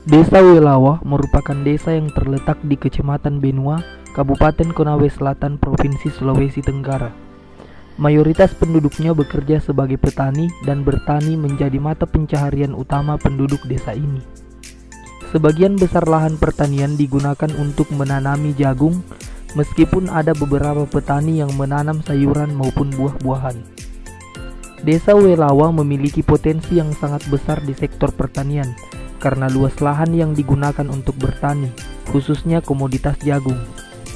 Desa Welawa merupakan desa yang terletak di Kecamatan Benua, Kabupaten Konawe Selatan, Provinsi Sulawesi Tenggara. Mayoritas penduduknya bekerja sebagai petani dan bertani menjadi mata pencaharian utama penduduk desa ini. Sebagian besar lahan pertanian digunakan untuk menanami jagung, meskipun ada beberapa petani yang menanam sayuran maupun buah-buahan. Desa Welawa memiliki potensi yang sangat besar di sektor pertanian, karena luas lahan yang digunakan untuk bertani, khususnya komoditas jagung.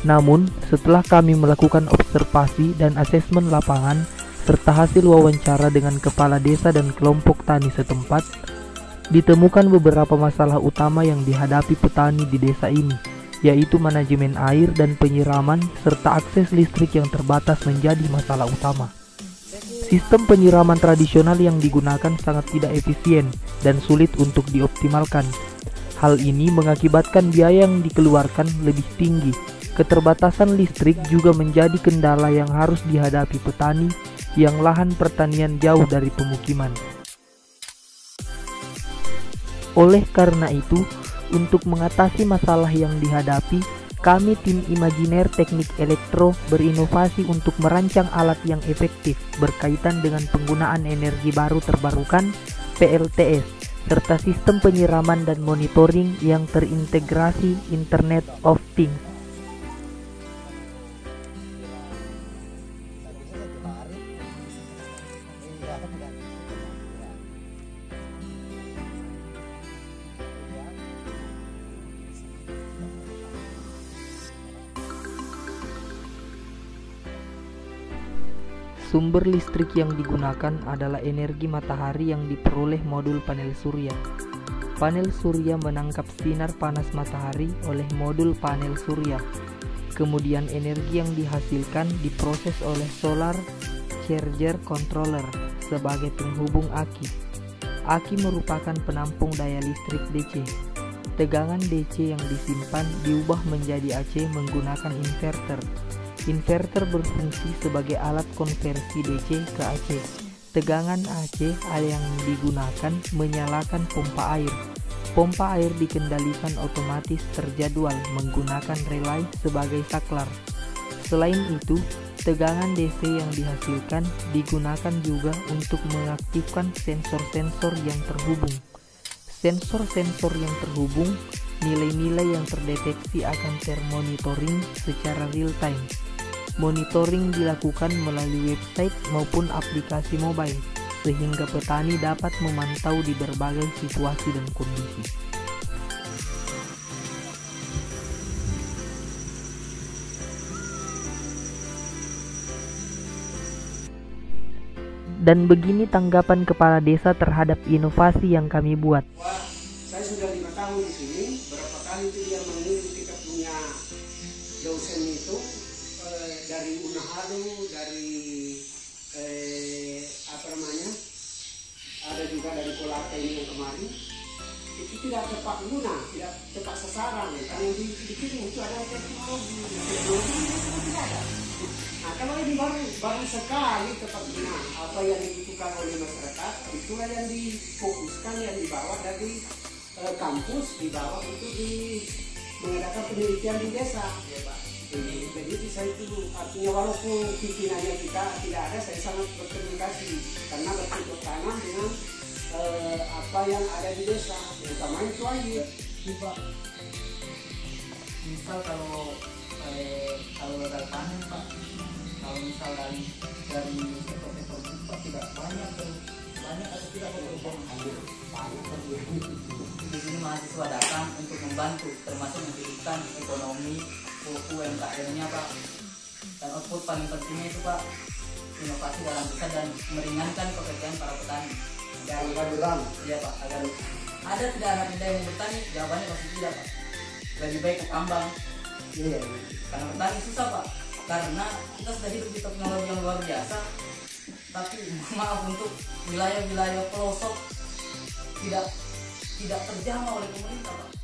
Namun, setelah kami melakukan observasi dan asesmen lapangan, serta hasil wawancara dengan kepala desa dan kelompok tani setempat, ditemukan beberapa masalah utama yang dihadapi petani di desa ini, yaitu manajemen air dan penyiraman, serta akses listrik yang terbatas menjadi masalah utama. Sistem penyiraman tradisional yang digunakan sangat tidak efisien dan sulit untuk dioptimalkan. Hal ini mengakibatkan biaya yang dikeluarkan lebih tinggi. Keterbatasan listrik juga menjadi kendala yang harus dihadapi petani yang lahan pertanian jauh dari pemukiman. Oleh karena itu, untuk mengatasi masalah yang dihadapi, kami tim Imajiner Teknik Elektro berinovasi untuk merancang alat yang efektif berkaitan dengan penggunaan energi baru terbarukan (PLTS) serta sistem penyiraman dan monitoring yang terintegrasi Internet of Things. Sumber listrik yang digunakan adalah energi matahari yang diperoleh modul panel surya. Panel surya menangkap sinar panas matahari oleh modul panel surya. Kemudian energi yang dihasilkan diproses oleh solar charger controller sebagai penghubung aki. Aki merupakan penampung daya listrik DC. Tegangan DC yang disimpan diubah menjadi AC menggunakan inverter. Inverter berfungsi sebagai alat konversi DC ke AC. Tegangan AC yang digunakan menyalakan pompa air. Pompa air dikendalikan otomatis terjadwal menggunakan relay sebagai saklar. Selain itu, tegangan DC yang dihasilkan digunakan juga untuk mengaktifkan sensor-sensor yang terhubung. Sensor-sensor yang terhubung, nilai-nilai yang terdeteksi akan termonitoring secara real time. Monitoring dilakukan melalui website maupun aplikasi mobile, sehingga petani dapat memantau di berbagai situasi dan kondisi. Dan begini tanggapan kepala desa terhadap inovasi yang kami buat. Saya sudah 5 tahun di sini, berapa kali itu dia mengirim kita punya dosen itu dari Unahadu, dari ada juga dari Kolaka ini yang kemarin. Itu tidak tepat guna, tidak tepat sasaran. Karena yang dikirim itu adalah teknologi itu tidak ada. Nah, kalau ini baru sekali tepat guna apa yang dibutuhkan oleh masyarakat, itulah yang difokuskan, yang dibawa dari kampus, dibawa untuk mengadakan penelitian di desa. Ya, Pak. Jadi saya itu artinya walaupun pimpinannya kita tidak ada, saya sangat berterima kasih karena bercocok tanam dengan apa yang ada di desa, terutama itu aja. Pak, misal kalau gagal panen Pak, kalau misal dari sektor-sektor Pak tidak banyak atau tidak berubah banyak. Di sini mahasiswa datang untuk membantu, termasuk menjadikan ekonomi UMKM-nya Pak. Dan output paling pentingnya itu Pak, inovasi dalam desa dan meringankan pekerjaan para petani. Agak berat. Iya Pak, ada tidak anak muda yang bertani? Jawabannya pasti tidak Pak. Lebih baik ke tambang. Iya. Karena petani susah Pak. Karena kita sudah hidup di teknologi yang luar biasa. Tapi maaf, untuk wilayah-wilayah pelosok tidak terjamah oleh pemerintah Pak.